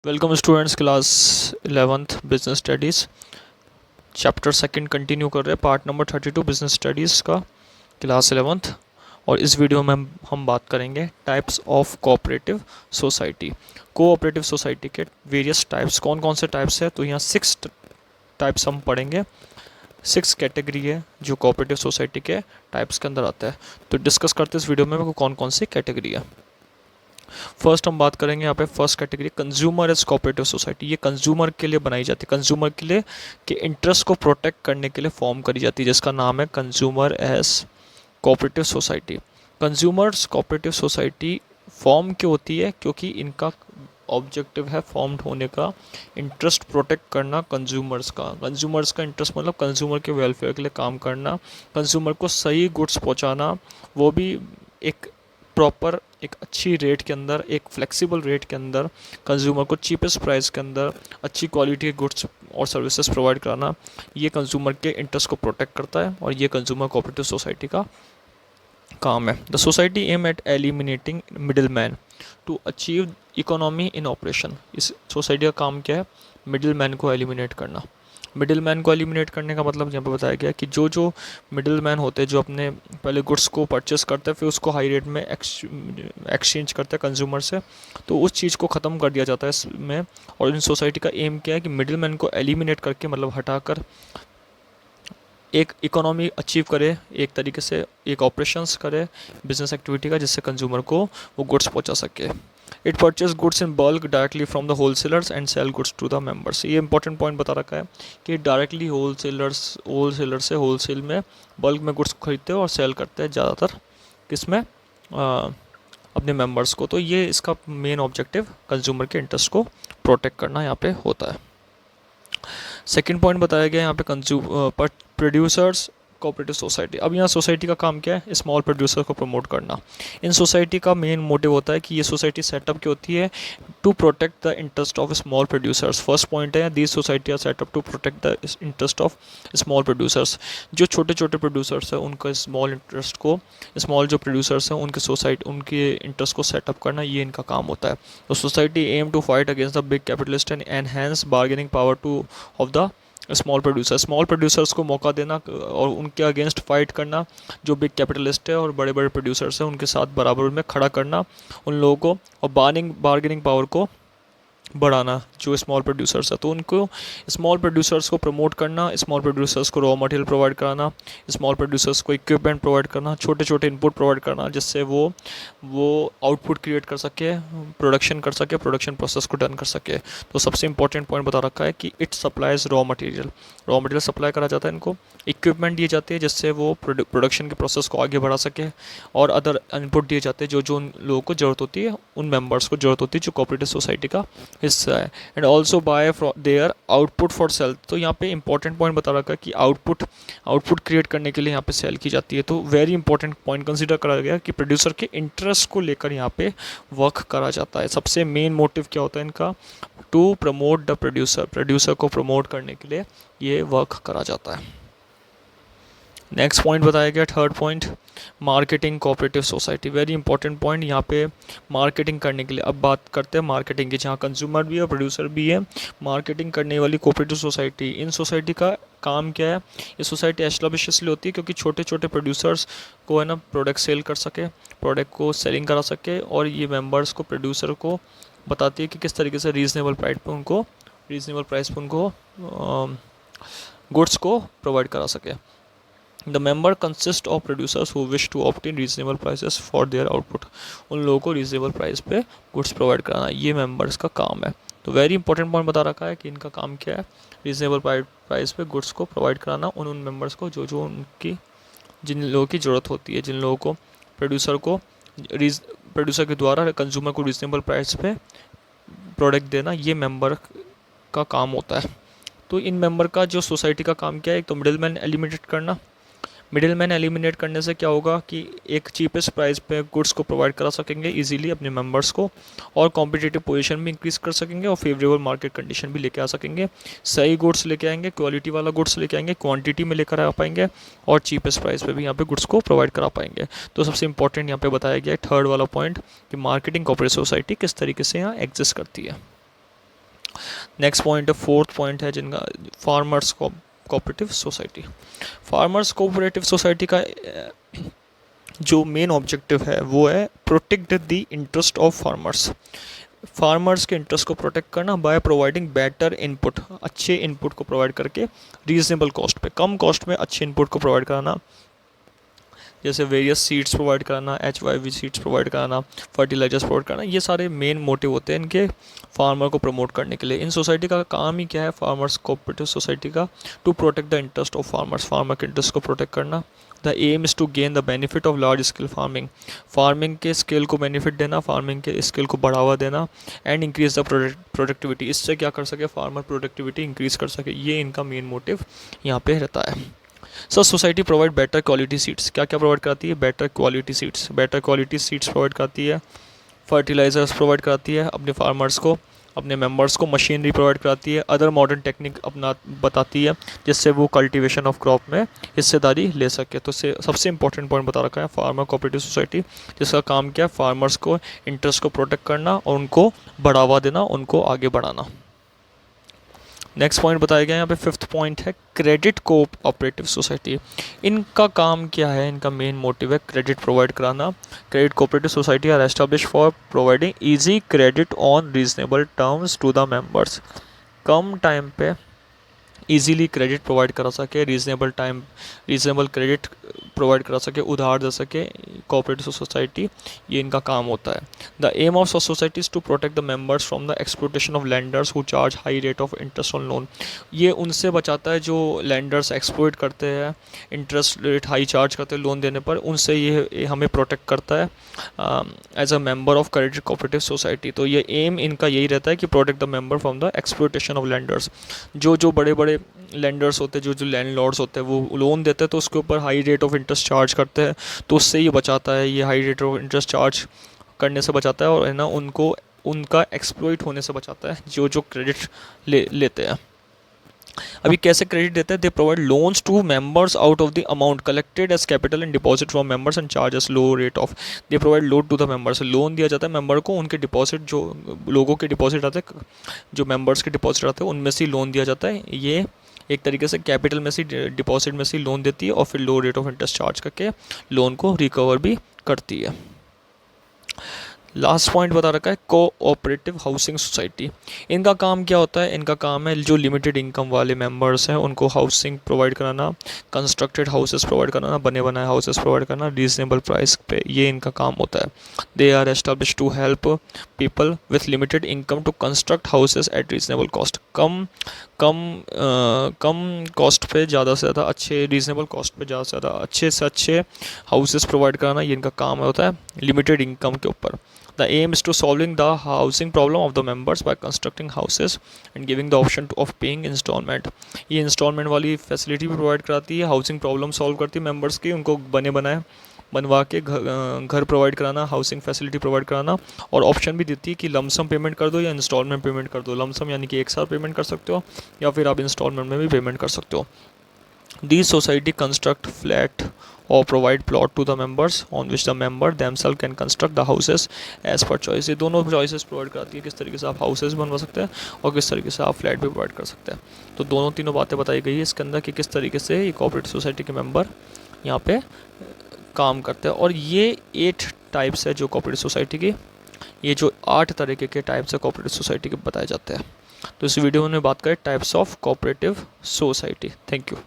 Welcome students, class 11th business studies chapter second continue कर रहे हैं। पार्ट नंबर 32 बिजनेस स्टडीज़ का, class 11th। और इस वीडियो में हम बात करेंगे types of cooperative society. Cooperative society के वेरियस टाइप्स कौन कौन से टाइप्स है, तो यहाँ 6 टाइप्स हम पढ़ेंगे। 6 कैटेगरी है जो कोऑपरेटिव सोसाइटी के टाइप्स के अंदर आता है। तो डिस्कस करते हैं इस वीडियो में कौन कौन सी कैटेगरी है। फर्स्ट हम बात करेंगे यहाँ पे first category consumer as cooperative society. ये कंज्यूमर के लिए बनाई जाती है, कंज्यूमर के लिए के इंटरेस्ट को प्रोटेक्ट करने के लिए फॉर्म करी जाती है, जिसका नाम है consumer as cooperative society. Consumers cooperative society form क्यों होती है, क्योंकि इनका ऑब्जेक्टिव है फॉर्म्ड होने का इंटरेस्ट प्रोटेक्ट करना कंज्यूमर्स का इंटरेस्ट मतलब कंज्यूमर के वेलफेयर के लिए काम करना, कंज्यूमर को सही गुड्स पहुंचाना, वो भी एक प्रॉपर एक अच्छी रेट के अंदर, एक फ्लेक्सिबल रेट के अंदर, कंज्यूमर को चीपेस्ट प्राइस के अंदर अच्छी क्वालिटी के गुड्स और सर्विसेज प्रोवाइड कराना। ये कंज्यूमर के इंटरेस्ट को प्रोटेक्ट करता है और ये कंज्यूमर कोऑपरेटिव सोसाइटी का काम है। The society aim at eliminating middle man to achieve economy in operation. इस सोसाइटी का काम क्या है? मिडिल मैन को एलिमिनेट करना। मिडिल मैन को एलिमिनेट करने का मतलब यहाँ पे बताया गया कि जो मिडिल मैन होते हैं, जो अपने पहले गुड्स को परचेस करते हैं फिर उसको हाई रेट में एक्सचेंज करते हैं कंज्यूमर से, तो उस चीज़ को ख़त्म कर दिया जाता है इसमें। और इन सोसाइटी का एम क्या है कि मिडिल मैन को एलिमिनेट करके मतलब हटाकर एक इकोनॉमी अचीव करे, एक तरीके से एक ऑपरेशंस करे बिजनेस एक्टिविटी का, जिससे कंज्यूमर को वो गुड्स पहुंचा सके। It purchase goods in bulk directly from the wholesalers and sell goods to the members. ये इंपॉर्टेंट पॉइंट बता रखा है कि डायरेक्टली होलसेलर से होलसेल में बल्क में गुड्स खरीदते हैं और सेल करते हैं ज़्यादातर किसमें, अपने मेंबर्स को। तो ये इसका मेन ऑब्जेक्टिव कंज्यूमर के इंटरेस्ट को प्रोटेक्ट करना यहाँ पे होता है। सेकंड पॉइंट बताया गया यहाँ पे प्रोड्यूसर्स कोऑपरेटिव सोसाइटी। अब यहाँ सोसाइटी का काम क्या है? स्मॉल प्रोड्यूसर को प्रमोट करना। इन सोसाइटी का मेन मोटिव होता है कि ये सोसाइटी सेटअप की होती है to protect the interest of small producers. First point है these society are setup to protect the interest of small producers. जो छोटे छोटे प्रोड्यूसर्स हैं उनका स्मॉल इंटरेस्ट को, स्मॉल जो प्रोड्यूसर्स हैं उनके सोसाइटी उनके इंटरेस्ट को सेटअप करना, ये इनका काम होता है। तो society aim to fight against the big capitalist and enhance bargaining power to of the small producers को मौका देना और उनके अगेंस्ट फाइट करना। जो बिग कैपिटलिस्ट है और बड़े बड़े प्रोड्यूसर्स हैं उनके साथ बराबर में खड़ा करना उन लोगों को, और बार्गेनिंग पावर को बढ़ाना जो स्मॉल प्रोड्यूसर्स है। तो उनको स्मॉल प्रोड्यूसर्स को प्रमोट करना, स्मॉल प्रोड्यूसर्स को रॉ मटेरियल प्रोवाइड कराना, स्मॉल प्रोड्यूसर्स को इक्विपमेंट प्रोवाइड करना, छोटे छोटे इनपुट प्रोवाइड करना, जिससे वो आउटपुट क्रिएट कर सके, प्रोडक्शन कर सके, प्रोडक्शन प्रोसेस को डन कर सके। तो सबसे इंपॉर्टेंट पॉइंट बता रखा है कि it supplies raw material supply करा जाता है इनको, इक्विपमेंट दिए जाते हैं जिससे वो प्रोडक्शन के प्रोसेस को आगे बढ़ा सके, और अदर इनपुट दिए जाते हैं जो उन लोगों को ज़रूरत होती है, उन मेंबर्स को ज़रूरत होती है जो कोऑपरेटिव सोसाइटी का हिस्सा है। And also bye there output for sale. तो यहाँ पे इंपॉर्टेंट पॉइंट बता रखा है कि आउटपुट क्रिएट करने के लिए यहाँ पे सेल की जाती है। तो वेरी इंपॉर्टेंट पॉइंट कंसीडर करा गया कि प्रोड्यूसर के इंटरेस्ट को लेकर यहाँ पे वर्क करा जाता है। सबसे मेन मोटिव क्या होता है इनका? टू प्रमोट द प्रोड्यूसर को प्रमोट करने के लिए ये वर्क करा जाता है। नेक्स्ट पॉइंट बताया गया third point, marketing cooperative society. Very important point यहाँ पे मार्केटिंग करने के लिए। अब बात करते हैं मार्केटिंग की, जहाँ कंज्यूमर भी है प्रोड्यूसर भी है। मार्केटिंग करने वाली कोऑपरेटिव सोसाइटी, इन सोसाइटी का काम क्या है? ये सोसाइटी एस्टेब्लिश इसलिए होती है क्योंकि छोटे छोटे प्रोड्यूसर्स को है ना प्रोडक्ट सेल कर सके, प्रोडक्ट को सेलिंग करा सके, और ये मेम्बर्स को, प्रोड्यूसर को बताती है कि किस तरीके से रीज़नेबल प्राइस पे उनको गुड्स को प्रोवाइड करा सके। The member consist of producers who wish to obtain reasonable prices for their output. उन लोगों को रीजनेबल प्राइस पे गुड्स प्रोवाइड कराना, ये मेंबर्स का काम है। तो वेरी इंपॉर्टेंट पॉइंट बता रखा है कि इनका काम क्या है? रीजनेबल प्राइस पे गुड्स को प्रोवाइड कराना उन मेंबर्स को जो उनकी, जिन लोगों की ज़रूरत होती है, जिन लोगों को प्रोड्यूसर के द्वारा कंज्यूमर को रीजनेबल प्राइस पे प्रोडक्ट देना, ये मेंबर का काम होता है। तो इन मेंबर का जो सोसाइटी का काम क्या है? एक तो मिडिल मैन एलिमिनेट करने से क्या होगा कि एक चीपेस्ट प्राइस पे गुड्स को प्रोवाइड करा सकेंगे इजीली अपने मेंबर्स को, और कॉम्पिटिटिव पोजीशन भी इंक्रीज़ कर सकेंगे, और फेवरेबल मार्केट कंडीशन भी लेके आ सकेंगे। सही गुड्स लेके आएंगे, क्वालिटी वाला गुड्स लेके आएंगे, क्वांटिटी में लेकर आ पाएंगे, और चीपेस्ट प्राइस पे भी यहाँ पे गुड्स को प्रोवाइड करा पाएंगे। तो सबसे इंपॉर्टेंट यहाँ पे बताया गया है थर्ड वाला पॉइंट कि मार्केटिंग कोऑपरेटिव सोसाइटी किस तरीके से यहाँ एग्जिस्ट करती है। नेक्स्ट पॉइंट है, फोर्थ पॉइंट है जिनका farmers cooperative society. Farmers cooperative society का जो मेन ऑब्जेक्टिव है वो है protect the interest of farmers. Farmers के इंटरेस्ट को प्रोटेक्ट करना बाय प्रोवाइडिंग बेटर इनपुट, अच्छे इनपुट को प्रोवाइड करके रीजनेबल कॉस्ट पे, कम कॉस्ट में अच्छे इनपुट को प्रोवाइड कराना, जैसे वेरियस सीड्स प्रोवाइड कराना, HYV सीड्स प्रोवाइड कराना, फर्टिलाइजर्स प्रोवाइड कराना। ये सारे मेन मोटिव होते हैं इनके फार्मर को प्रमोट करने के लिए। इन सोसाइटी का काम ही क्या है, फार्मर्स कोऑपरेटिव सोसाइटी का, to protect the interest of farmers, farmer के इंटरेस्ट को प्रोटेक्ट करना। The aim is to gain the benefit of large scale farming, farming के स्केल को बेनिफिट देना, फार्मिंग के स्केल को बढ़ावा देना, एंड इंक्रीज द प्रोडक्टिविटी, इससे क्या कर सके, फार्मर प्रोडक्टिविटी इंक्रीज कर सके। ये इनका मेन मोटिव यहाँ पे रहता है। Sir society provide better quality seeds, क्या क्या प्रोवाइड कराती है, better quality seeds, better quality seeds provide कराती है, फर्टिलाइजर्स प्रोवाइड कराती है अपने फार्मर्स को, अपने मेंबर्स को, मशीनरी प्रोवाइड कराती है, अदर मॉडर्न टेक्निक अपना बताती है जिससे वो कल्टीवेशन ऑफ क्रॉप में हिस्सेदारी ले सके। तो सबसे इंपॉर्टेंट पॉइंट बता रखा है फार्मर कोऑपरेटिव सोसाइटी, जिसका काम क्या है, फार्मर्स को इंटरेस्ट को प्रोटेक्ट करना और उनको बढ़ावा देना, उनको आगे बढ़ाना। नेक्स्ट पॉइंट बताया गया यहाँ पे, फिफ्थ पॉइंट है क्रेडिट कोऑपरेटिव सोसाइटी। इनका काम क्या है, इनका मेन मोटिव है क्रेडिट प्रोवाइड कराना। Credit cooperative society are establish for providing easy credit on reasonable terms to the members, कम टाइम पे इजीली क्रेडिट प्रोवाइड करा सके, रीजनेबल क्रेडिट प्रोवाइड करा सके, उधार दे सके कोऑपरेटिव सोसाइटी, ये इनका काम होता है। The aim of society is to protect the members from the exploitation of lenders who charge high rate of interest on loan. ये उनसे बचाता है जो लैंडर्स एक्सप्लॉइट करते हैं, इंटरेस्ट रेट हाई चार्ज करते हैं लोन देने पर, उनसे ये हमें प्रोटेक्ट करता है as a member of credit cooperative society. तो ये एम इनका यही रहता है कि protect the member from the exploitation of lenders. जो बड़े बड़े लैंडर्स होते हैं, जो लैंडलॉर्ड्स होते हैं, वो लोन देते हैं तो उसके ऊपर high rate of interest charge करते हैं, तो उससे ये बचाता है, ये high rate of interest charge करने से बचाता है और है ना उनको उनका एक्सप्लॉइट होने से बचाता है जो क्रेडिट लेते हैं। अभी कैसे क्रेडिट देते हैं, they provide loans to members out of the amount collected as capital and deposit from members and charges low rate of, they provide loan to the members, loan दिया जाता है मेंबर को, उनके डिपॉजिट, जो लोगों के डिपॉजिट आते हैं, जो मेंबर्स के डिपॉजिट आते हैं उनमें से लोन दिया जाता है। ये एक तरीके से कैपिटल में से, डिपॉजिट में से लोन देती है और फिर लो रेट ऑफ इंटरेस्ट चार्ज करके लोन को रिकवर भी करती है। लास्ट पॉइंट बता रखा है कोऑपरेटिव हाउसिंग सोसाइटी। इनका काम क्या होता है, इनका काम है जो लिमिटेड इनकम वाले मेंबर्स हैं उनको हाउसिंग प्रोवाइड कराना, कंस्ट्रक्टेड हाउसेस प्रोवाइड कराना, बने बनाए हाउसेस प्रोवाइड करना रीजनेबल प्राइस पे, ये इनका काम होता है। They are establish to help people with limited income to construct houses at reasonable cost, कम कॉस्ट पे ज़्यादा से ज़्यादा अच्छे, रीजनेबल कॉस्ट पे ज़्यादा से ज़्यादा अच्छे से अच्छे हाउसेस प्रोवाइड कराना, ये इनका काम होता है लिमिटेड इनकम के ऊपर। The aim is to solving the housing problem of the members by constructing houses and giving the option of paying installment। ये इंस्टॉलमेंट वाली फैसिलिटी भी प्रोवाइड कराती है, हाउसिंग प्रॉब्लम सॉल्व करती है मेंबर्स की, उनको बने बनाए बनवा के घर प्रोवाइड कराना, हाउसिंग फैसिलिटी प्रोवाइड कराना, और ऑप्शन भी देती है कि लमसम पेमेंट कर दो या इंस्टॉलमेंट पेमेंट कर दो। लमसम यानी कि एक साथ पेमेंट कर सकते हो या फिर आप इंस्टॉलमेंट में भी पेमेंट कर सकते हो। These society construct flat or provide plot to the members on which the member themselves can construct the houses as per choice। ये दोनों choices प्रोवाइड कराती है, किस तरीके से आप हाउसेस बनवा सकते हैं और किस तरीके से आप फ्लैट भी प्रोवाइड कर सकते हैं। तो दोनों तीनों बातें बताई गई है इसके अंदर कि किस तरीके से ये कोऑपरेटिव सोसाइटी के मेंबर यहाँ पे काम करते हैं। और ये 8 टाइप्स है जो कोऑपरेटिव सोसाइटी की, ये जो 8 तरीके के टाइप्स है कोऑपरेटिव सोसाइटी के बताए जाते हैं। तो इस वीडियो में बात करें types of cooperative society. Thank you.